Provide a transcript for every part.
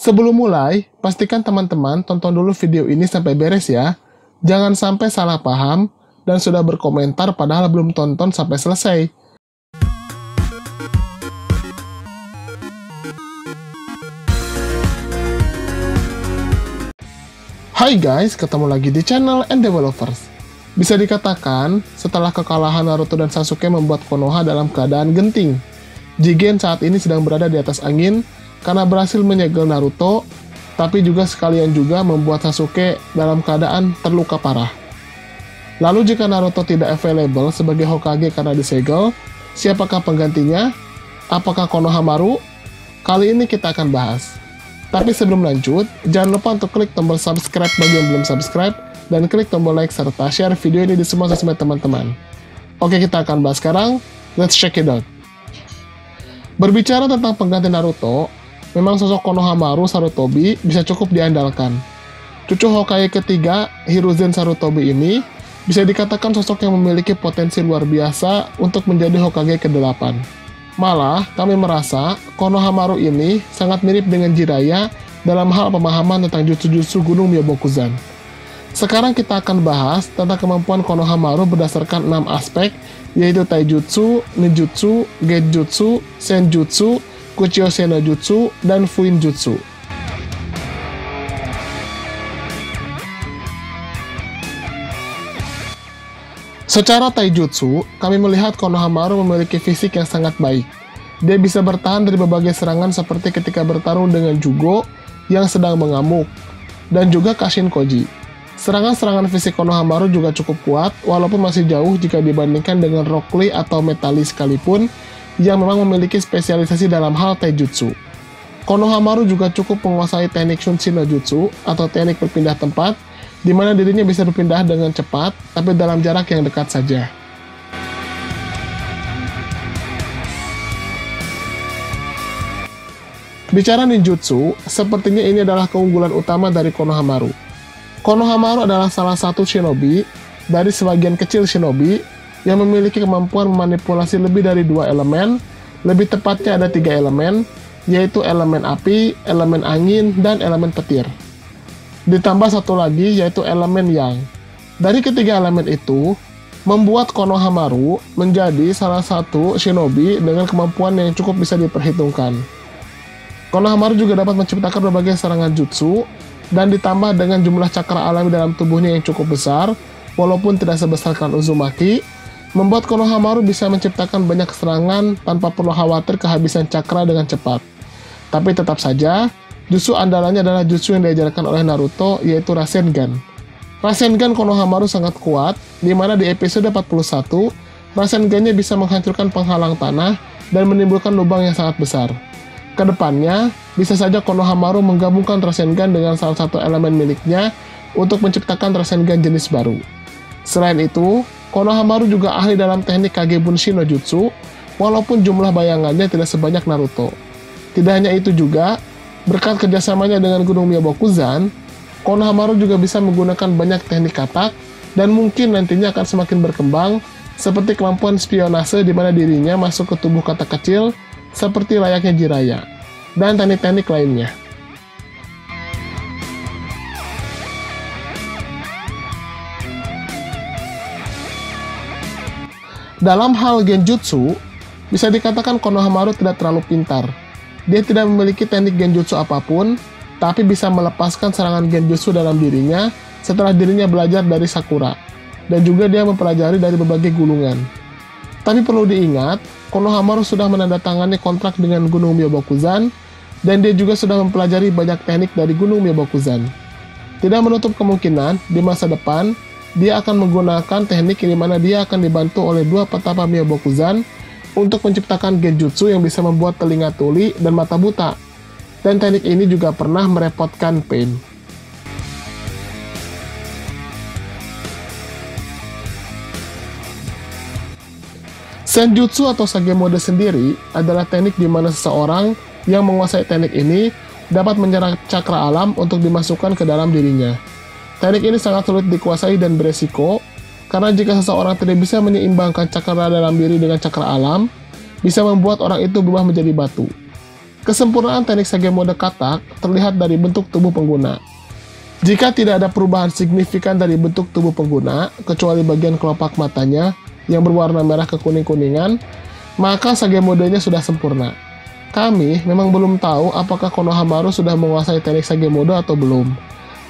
Sebelum mulai, pastikan teman-teman tonton dulu video ini sampai beres ya. Jangan sampai salah paham dan sudah berkomentar padahal belum tonton sampai selesai. Hai guys, ketemu lagi di channel Endevolvers. Bisa dikatakan, setelah kekalahan Naruto dan Sasuke membuat Konoha dalam keadaan genting. Jigen saat ini sedang berada di atas angin karena berhasil menyegel Naruto, tapi juga sekalian juga membuat Sasuke dalam keadaan terluka parah. Lalu jika Naruto tidak available sebagai Hokage karena disegel, siapakah penggantinya? Apakah Konohamaru? Kali ini kita akan bahas. Tapi sebelum lanjut, jangan lupa untuk klik tombol subscribe bagi yang belum subscribe, dan klik tombol like serta share video ini di semua sosmed teman-teman. Oke, kita akan bahas sekarang. Let's check it out. Berbicara tentang pengganti Naruto, memang sosok Konohamaru Sarutobi bisa cukup diandalkan. Cucu Hokage ketiga, Hiruzen Sarutobi ini, bisa dikatakan sosok yang memiliki potensi luar biasa untuk menjadi Hokage ke-8. Malah, kami merasa Konohamaru ini sangat mirip dengan Jiraiya dalam hal pemahaman tentang jutsu-jutsu Gunung Myobokuzan. Sekarang kita akan bahas tentang kemampuan Konohamaru berdasarkan 6 aspek, yaitu Taijutsu, Ninjutsu, Genjutsu, Senjutsu, Kuchiyose no Jutsu, dan Fuinjutsu. Secara Taijutsu, kami melihat Konohamaru memiliki fisik yang sangat baik. Dia bisa bertahan dari berbagai serangan seperti ketika bertarung dengan Jugo yang sedang mengamuk, dan juga Kashin Koji. Serangan-serangan fisik Konohamaru juga cukup kuat, walaupun masih jauh jika dibandingkan dengan Rock Lee atau Metal Lee sekalipun, yang memang memiliki spesialisasi dalam hal Taijutsu. Konohamaru juga cukup menguasai teknik Shunshin no Jutsu, atau teknik berpindah tempat, di mana dirinya bisa berpindah dengan cepat, tapi dalam jarak yang dekat saja. Bicara ninjutsu, sepertinya ini adalah keunggulan utama dari Konohamaru. Konohamaru adalah salah satu shinobi dari sebagian kecil shinobi yang memiliki kemampuan memanipulasi lebih dari 2 elemen, lebih tepatnya ada 3 elemen, yaitu elemen api, elemen angin, dan elemen petir. Ditambah satu lagi yaitu elemen yang. Dari ketiga elemen itu, membuat Konohamaru menjadi salah satu shinobi dengan kemampuan yang cukup bisa diperhitungkan. Konohamaru juga dapat menciptakan berbagai serangan jutsu, dan ditambah dengan jumlah cakra alami dalam tubuhnya yang cukup besar, walaupun tidak sebesar klan Uzumaki, membuat Konohamaru bisa menciptakan banyak serangan tanpa perlu khawatir kehabisan cakra dengan cepat. Tapi tetap saja, jutsu andalannya adalah jutsu yang diajarkan oleh Naruto, yaitu Rasengan. Rasengan Konohamaru sangat kuat, di mana di episode 41, Rasengannya bisa menghancurkan penghalang tanah dan menimbulkan lubang yang sangat besar. Kedepannya, bisa saja Konohamaru menggabungkan Rasengan dengan salah satu elemen miliknya untuk menciptakan Rasengan jenis baru. Selain itu, Konohamaru juga ahli dalam teknik Kage Bunshin no Jutsu, walaupun jumlah bayangannya tidak sebanyak Naruto. Tidak hanya itu juga, berkat kerjasamanya dengan Gunung Myobokuzan, Konohamaru juga bisa menggunakan banyak teknik katak, dan mungkin nantinya akan semakin berkembang, seperti kemampuan spionase di mana dirinya masuk ke tubuh katak kecil, seperti layaknya Jiraiya, dan teknik-teknik lainnya. Dalam hal genjutsu, bisa dikatakan Konohamaru tidak terlalu pintar. Dia tidak memiliki teknik genjutsu apapun, tapi bisa melepaskan serangan genjutsu dalam dirinya setelah dirinya belajar dari Sakura, dan juga dia mempelajari dari berbagai gulungan. Tapi perlu diingat, Konohamaru sudah menandatangani kontrak dengan Gunung Myobokuzan, dan dia juga sudah mempelajari banyak teknik dari Gunung Myobokuzan. Tidak menutup kemungkinan, di masa depan, dia akan menggunakan teknik di mana dia akan dibantu oleh 2 petapa Myobokuzan untuk menciptakan genjutsu yang bisa membuat telinga tuli dan mata buta. Dan teknik ini juga pernah merepotkan Pain. Senjutsu atau Sage Mode sendiri adalah teknik di mana seseorang yang menguasai teknik ini dapat menyerang cakra alam untuk dimasukkan ke dalam dirinya. Teknik ini sangat sulit dikuasai dan beresiko, karena jika seseorang tidak bisa menyeimbangkan cakra dalam diri dengan cakra alam, bisa membuat orang itu berubah menjadi batu. Kesempurnaan teknik Sage mode katak terlihat dari bentuk tubuh pengguna. Jika tidak ada perubahan signifikan dari bentuk tubuh pengguna, kecuali bagian kelopak matanya yang berwarna merah kekuning-kuningan, maka Sage modenya sudah sempurna. Kami memang belum tahu apakah Konohamaru sudah menguasai teknik Sage mode atau belum.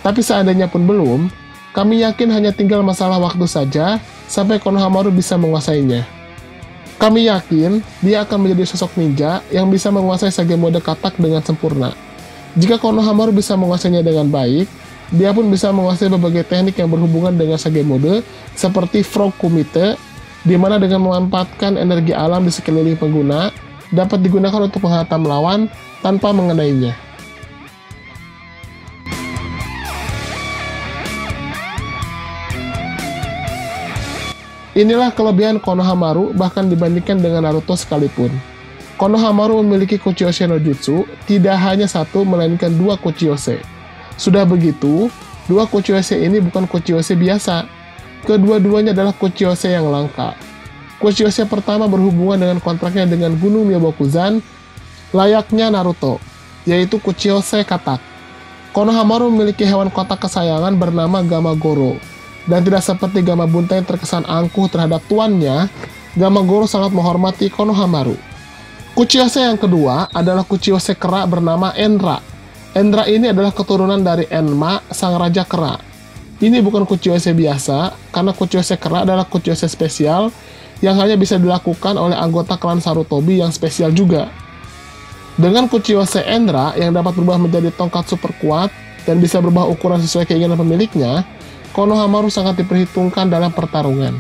Tapi seandainya pun belum, kami yakin hanya tinggal masalah waktu saja sampai Konohamaru bisa menguasainya. Kami yakin dia akan menjadi sosok ninja yang bisa menguasai Sage mode katak dengan sempurna. Jika Konohamaru bisa menguasainya dengan baik, dia pun bisa menguasai berbagai teknik yang berhubungan dengan Sage mode, seperti Frog Kumite, di mana dengan memanfaatkan energi alam di sekeliling pengguna, dapat digunakan untuk menghantam lawan tanpa mengenainya. Inilah kelebihan Konohamaru bahkan dibandingkan dengan Naruto sekalipun. Konohamaru memiliki Kuchiyose no Jutsu tidak hanya satu melainkan dua Kuchiyose. Sudah begitu, dua Kuchiyose ini bukan Kuchiyose biasa. Kedua-duanya adalah Kuchiyose yang langka. Kuchiyose pertama berhubungan dengan kontraknya dengan Gunung Myobokuzan, layaknya Naruto, yaitu Kuchiyose katak. Konohamaru memiliki hewan kotak kesayangan bernama Gamagoro. Dan tidak seperti Gama Bunta yang terkesan angkuh terhadap tuannya, Gamagoro sangat menghormati Konohamaru. Kuchiyose yang kedua adalah Kuchiyose kera bernama Enra. Enra ini adalah keturunan dari Enma, sang raja kera. Ini bukan Kuchiyose biasa, karena Kuchiyose kera adalah Kuchiyose spesial yang hanya bisa dilakukan oleh anggota klan Sarutobi yang spesial juga. Dengan Kuchiyose Enra yang dapat berubah menjadi tongkat super kuat dan bisa berubah ukuran sesuai keinginan pemiliknya, Konohamaru sangat diperhitungkan dalam pertarungan.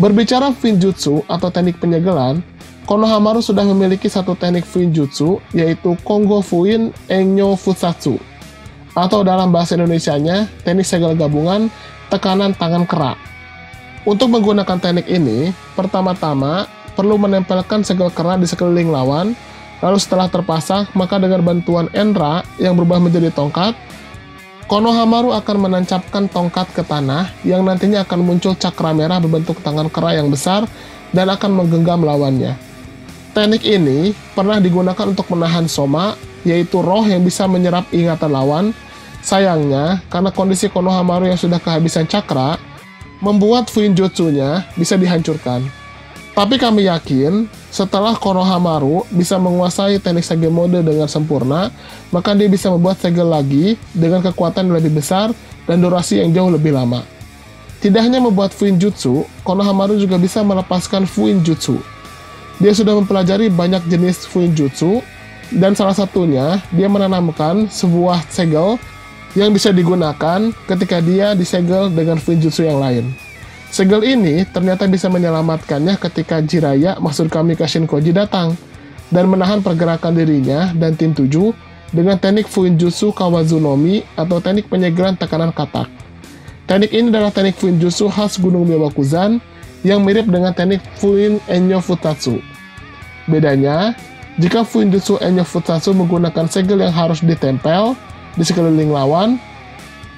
Berbicara Fuinjutsu atau teknik penyegelan, Konohamaru sudah memiliki satu teknik Fuinjutsu, yaitu Kongo Fuin Enyo Futsatsu, atau dalam bahasa Indonesianya, teknik segel gabungan tekanan tangan kera. Untuk menggunakan teknik ini, pertama-tama perlu menempelkan segel kera di sekeliling lawan, lalu setelah terpasang, maka dengan bantuan Enra yang berubah menjadi tongkat, Konohamaru akan menancapkan tongkat ke tanah yang nantinya akan muncul cakra merah berbentuk tangan kera yang besar dan akan menggenggam lawannya. Teknik ini pernah digunakan untuk menahan Soma, yaitu roh yang bisa menyerap ingatan lawan. Sayangnya, karena kondisi Konohamaru yang sudah kehabisan cakra, membuat Fuinjutsunya bisa dihancurkan. Tapi kami yakin, setelah Konohamaru bisa menguasai teknik Sage mode dengan sempurna, maka dia bisa membuat segel lagi dengan kekuatan yang lebih besar dan durasi yang jauh lebih lama. Tidak hanya membuat Fuinjutsu, Konohamaru juga bisa melepaskan Fuinjutsu. Dia sudah mempelajari banyak jenis Fuinjutsu, dan salah satunya dia menanamkan sebuah segel yang bisa digunakan ketika dia disegel dengan Fuinjutsu yang lain. Segel ini ternyata bisa menyelamatkannya ketika Jiraiya, maksud kami Kashinkoji, datang dan menahan pergerakan dirinya dan tim 7 dengan teknik Fuinjutsu Kawazunomi atau teknik penyegelan tekanan katak. Teknik ini adalah teknik Fuinjutsu khas Gunung Myobokuzan yang mirip dengan teknik Fuin Enyo Futsatsu. Bedanya, jika Fuinjutsu Enyo Futsatsu menggunakan segel yang harus ditempel di sekeliling lawan,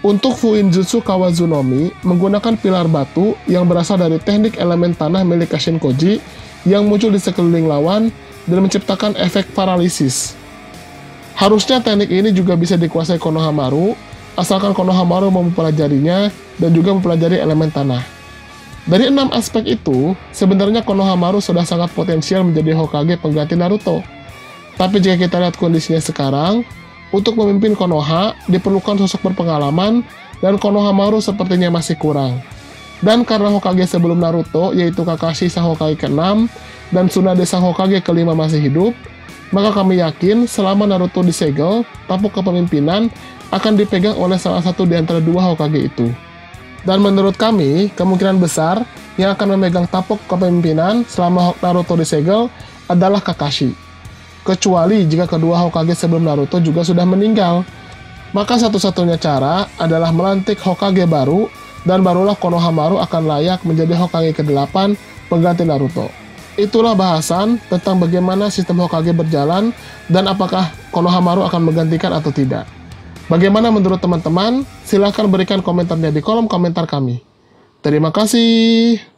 untuk Fuinjutsu Kawazunomi menggunakan pilar batu yang berasal dari teknik elemen tanah milik Kashinkoji yang muncul di sekeliling lawan dan menciptakan efek paralisis. Harusnya teknik ini juga bisa dikuasai Konohamaru, asalkan Konohamaru mau mempelajarinya dan juga mempelajari elemen tanah. Dari 6 aspek itu, sebenarnya Konohamaru sudah sangat potensial menjadi Hokage pengganti Naruto. Tapi jika kita lihat kondisinya sekarang, untuk memimpin Konoha, diperlukan sosok berpengalaman, dan Konohamaru sepertinya masih kurang. Dan karena Hokage sebelum Naruto, yaitu Kakashi sang Hokage ke-6, dan Tsunade sang Hokage ke-5 masih hidup, maka kami yakin selama Naruto disegel, tampuk kepemimpinan akan dipegang oleh salah satu di antara dua Hokage itu. Dan menurut kami, kemungkinan besar yang akan memegang tampuk kepemimpinan selama Naruto disegel adalah Kakashi. Kecuali jika kedua Hokage sebelum Naruto juga sudah meninggal. Maka satu-satunya cara adalah melantik Hokage baru, dan barulah Konohamaru akan layak menjadi Hokage ke-8 pengganti Naruto. Itulah bahasan tentang bagaimana sistem Hokage berjalan dan apakah Konohamaru akan menggantikan atau tidak. Bagaimana menurut teman-teman? Silahkan berikan komentarnya di kolom komentar kami. Terima kasih.